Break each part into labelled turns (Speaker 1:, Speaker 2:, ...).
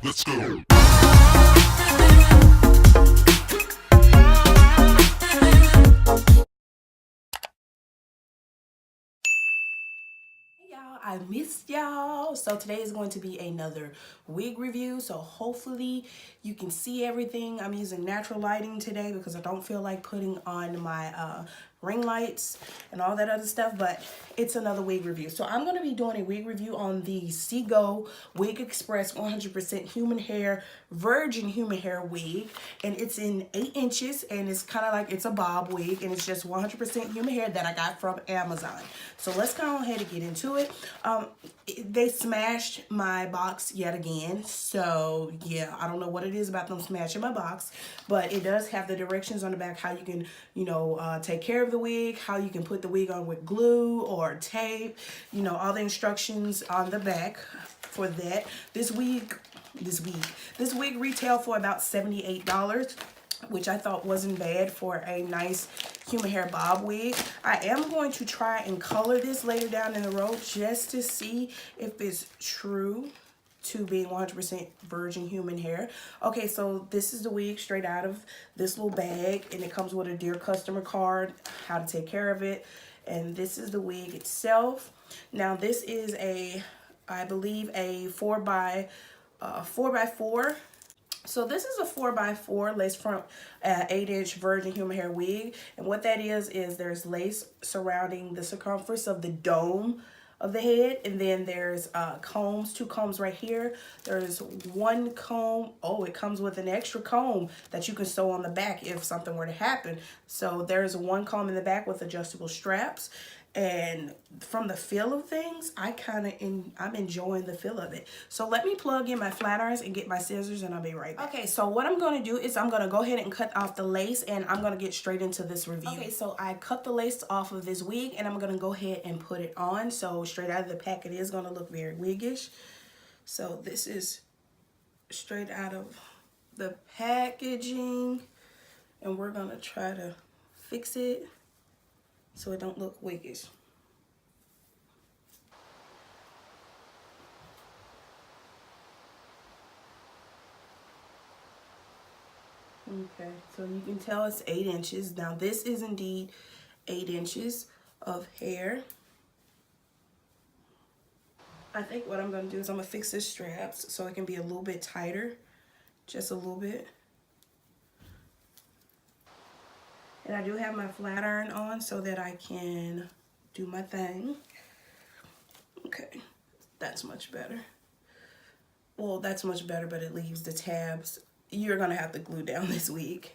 Speaker 1: Let's go.
Speaker 2: Y'all, I missed y'all. So today is going to be another wig review. So hopefully you can see everything. I'm using natural lighting today because I don't feel like putting on my ring lights and all that other stuff, but it's another wig review. So I'm going to be doing a wig review on the Sego Wig Express 100% human hair, virgin human hair wig, and it's in 8 inches, and it's kind of like it's a bob wig, and it's just 100% human hair that I got from Amazon. So let's go ahead and get into it. They smashed my box yet again, so yeah, I don't know what it is about them smashing my box, but it does have the directions on the back how you can, take care of the wig, how you can put the wig on with glue or tape, all the instructions on the back for that. This wig retailed for about $78, which I thought wasn't bad for a nice human hair bob wig. I am going to try and color this later down in the road just to see if it's true to being 100% virgin human hair. Okay, so this is the wig straight out of this little bag, and it comes with a dear customer card, how to take care of it, and this is the wig itself. Now this is I believe a 4x4. So this is a 4x4 lace front 8-inch virgin human hair wig, and what that is there's lace surrounding the circumference of the dome of the head, and then there's combs, 2 combs right here. There's 1 comb. Oh, it comes with an extra comb that you can sew on the back if something were to happen. So there's 1 comb in the back with adjustable straps. And from the feel of things, I'm enjoying the feel of it. So let me plug in my flat irons and get my scissors, and I'll be right back. Okay, so what I'm going to do is I'm going to go ahead and cut off the lace, and I'm going to get straight into this review. Okay, so I cut the lace off of this wig, and I'm going to go ahead and put it on. So straight out of the pack, it is going to look very wiggish. So this is straight out of the packaging, and we're going to try to fix it so it don't look wiggish. Okay, so you can tell it's 8 inches. Now this is indeed 8 inches of hair. I think what I'm going to do is I'm going to fix the straps so it can be a little bit tighter, just a little bit. And I do have my flat iron on so that I can do my thing. Okay, that's much better. Well, that's much better, but it leaves the tabs. You're going to have to glue down this wig.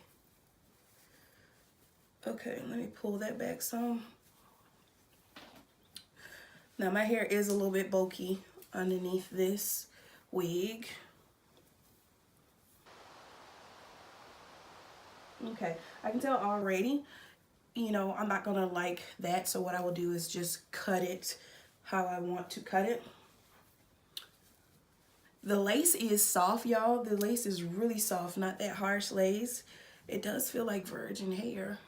Speaker 2: Okay, let me pull that back some. Now my hair is a little bit bulky underneath this wig. Okay, I can tell already, I'm not gonna like that, so what I will do is just cut it how I want to cut it. The lace is soft, y'all. The lace is really soft, not that harsh lace. It does feel like virgin hair.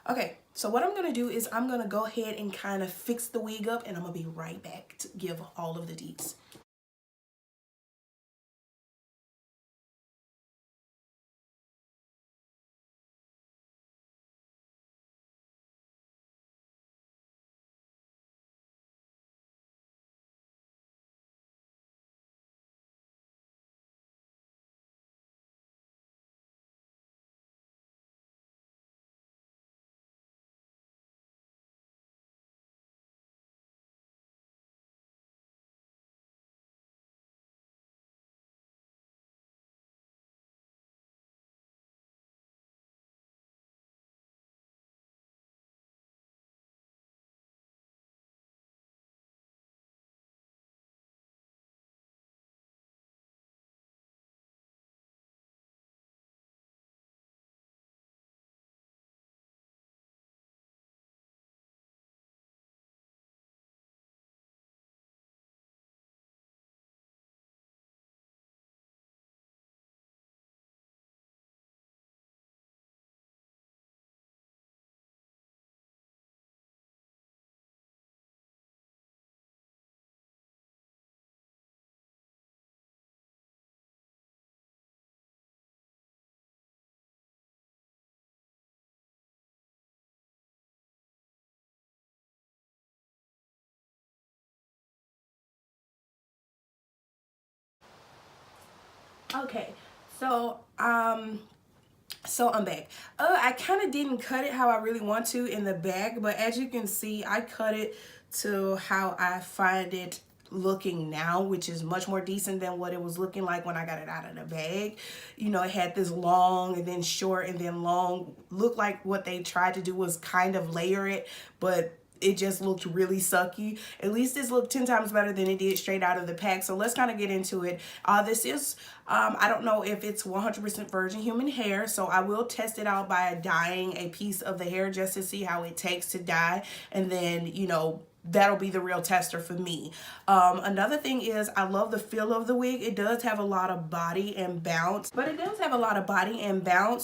Speaker 2: Okay, so what I'm gonna do is I'm gonna go ahead and kind of fix the wig up, and I'm gonna be right back to give all of the deets. Okay, so I'm back. I kind of didn't cut it how I really want to in the back, but as you can see, I cut it to how I find it looking now, which is much more decent than what it was looking like when I got it out of the bag. You know, it had this long and then short and then long. Looked like what they tried to do was kind of layer it, but it just looked really sucky. At least this looked 10 times better than it did straight out of the pack. So let's kind of get into it. This is, I don't know if it's 100% virgin human hair, so I will test it out by dyeing a piece of the hair just to see how it takes to dye. And then, you know, that'll be the real tester for me. Another thing is I love the feel of the wig. It does have a lot of body and bounce,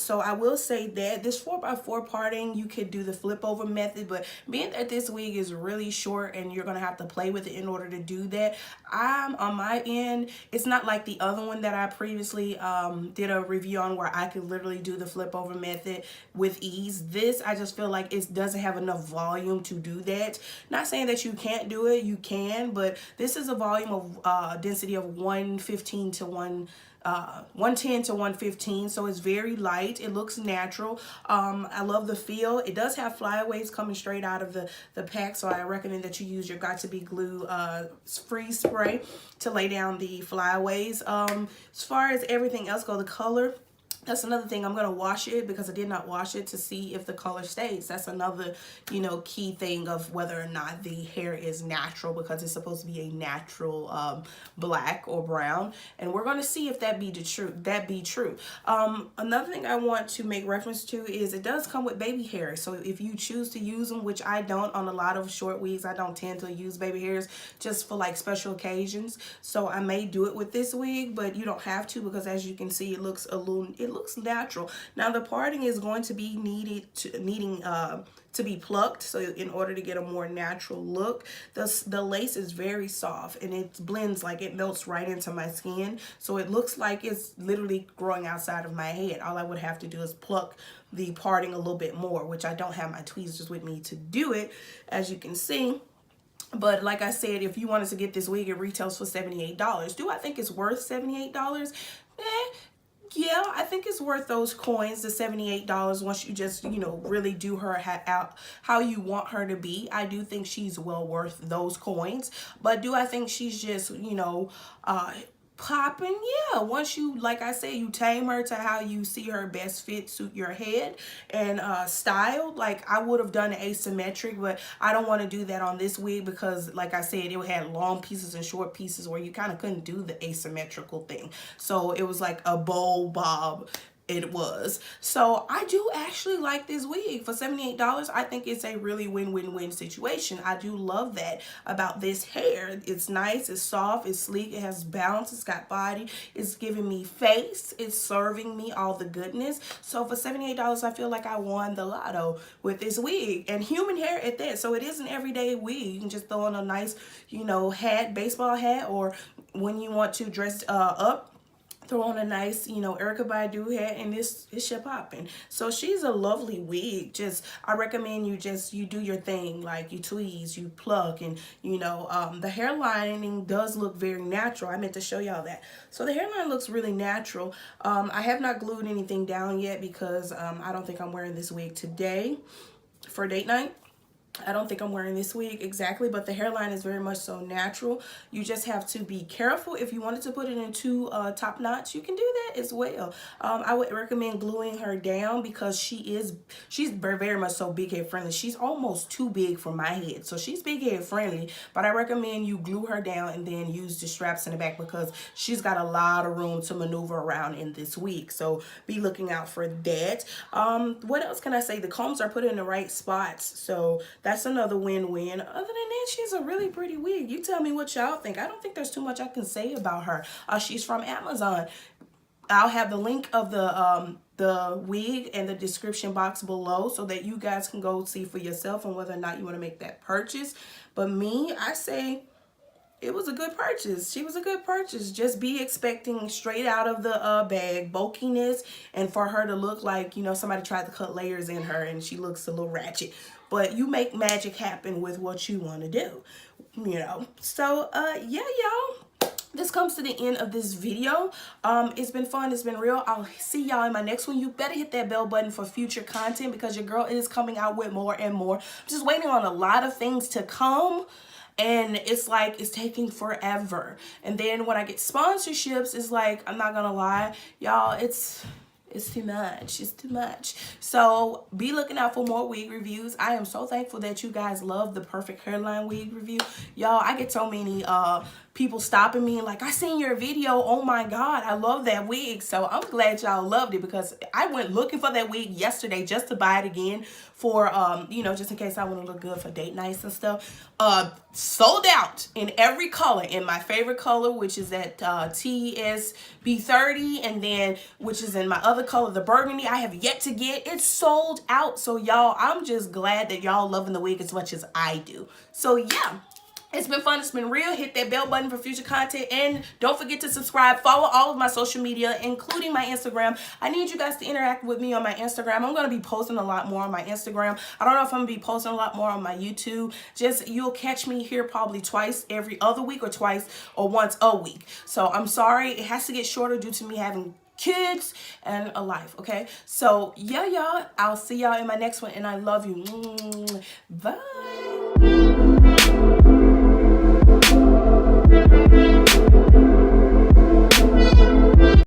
Speaker 2: so I will say that this 4x4 parting, you could do the flip over method, but being that this wig is really short and you're gonna have to play with it in order to do that, I'm on my end, it's not like the other one that I previously did a review on where I could literally do the flip over method with ease. This, I just feel like it doesn't have enough volume to do that. Not saying that you can't do it, you can, but this is a volume of density of 115 to 110 to 115, so it's very light. It looks natural. I love the feel. It does have flyaways coming straight out of the pack, so I recommend that you use your Got2b glue freeze spray to lay down the flyaways. As far as everything else goes, the color, that's another thing. I'm going to wash it because I did not wash it to see if the color stays. That's another, you know, key thing of whether or not the hair is natural, because it's supposed to be a natural black or brown. And we're going to see if that be true. Another thing I want to make reference to is it does come with baby hair. So if you choose to use them, which I don't on a lot of short wigs, I don't tend to use baby hairs just for like special occasions. So I may do it with this wig, but you don't have to, because as you can see, it looks natural. Now the parting is going to be needing to be plucked, so in order to get a more natural look. The lace is very soft and it blends, like it melts right into my skin, so it looks like it's literally growing outside of my head. All I would have to do is pluck the parting a little bit more, which I don't have my tweezers with me to do it, as you can see. But like I said, if you wanted to get this wig, it retails for $78. Do I think it's worth $78? Yeah, I think it's worth those coins, the $78, once you just, you know, really do her out how you want her to be. I do think she's well worth those coins. But do I think she's just, you know, popping? Yeah, once you, like I said, you tame her to how you see her best fit, suit your head and style. Like I would have done asymmetric, but I don't want to do that on this wig because, like I said, it had long pieces and short pieces where you kind of couldn't do the asymmetrical thing. So it was like a bow bob. It was. So I do actually like this wig for $78. I think it's a really win-win-win situation. I do love that about this hair. It's nice, it's soft, it's sleek, it has bounce, it's got body, it's giving me face, it's serving me all the goodness. So for $78, I feel like I won the lotto with this wig, and human hair at that. So it is an everyday wig. You can just throw on a nice, you know, hat, baseball hat, or when you want to dress up, throw on a nice, you know, Erykah Badu hat, and it's shit popping. So she's a lovely wig. Just, I recommend you do your thing, like you tweeze, you pluck, and you know, the hairlining does look very natural. I meant to show y'all that. So the hairline looks really natural. I have not glued anything down yet because I don't think I'm wearing this wig today for date night. I don't think I'm wearing this wig exactly, but the hairline is very much so natural. You just have to be careful. If you wanted to put it in two top knots, you can do that as well. I would recommend gluing her down because she's very much so big head friendly. She's almost too big for my head, so she's big head friendly, but I recommend you glue her down and then use the straps in the back because she's got a lot of room to maneuver around in this wig, so be looking out for that. What else can I say? The combs are put in the right spots, so that's another win-win. Other than that, she's a really pretty wig. You tell me what y'all think. I don't think there's too much I can say about her. She's from Amazon. I'll have the link of the wig in the description box below so that you guys can go see for yourself and whether or not you want to make that purchase. But me, I say it was a good purchase. She was a good purchase. Just be expecting straight out of the bag bulkiness, and for her to look like, you know, somebody tried to cut layers in her and she looks a little ratchet. But you make magic happen with what you want to do, you know. So yeah, y'all, this comes to the end of this video. It's been fun. It's been real. I'll see y'all in my next one. You better hit that bell button for future content because your girl is coming out with more and more. I'm just waiting on a lot of things to come. And it's like, it's taking forever. And then when I get sponsorships, it's like, I'm not gonna lie, y'all, it's too much. It's too much. So be looking out for more wig reviews. I am so thankful that you guys love the perfect hairline wig review. Y'all, I get so many people stopping me like, I seen your video. Oh my God, I love that wig. So I'm glad y'all loved it because I went looking for that wig yesterday just to buy it again for, you know, just in case I want to look good for date nights and stuff. Sold out in every color, in my favorite color, which is that TSB30, and then which is in my other color, the burgundy. I have yet to get it. Sold out. So y'all, I'm just glad that y'all loving the wig as much as I do. So yeah, it's been fun. It's been real. Hit that bell button for future content. And don't forget to subscribe. Follow all of my social media, including my Instagram. I need you guys to interact with me on my Instagram. I'm going to be posting a lot more on my Instagram. I don't know if I'm going to be posting a lot more on my YouTube. Just, you'll catch me here probably twice every other week or twice or once a week. So I'm sorry. It has to get shorter due to me having kids and a life. Okay. So yeah, y'all. I'll see y'all in my next one. And I love you. Bye.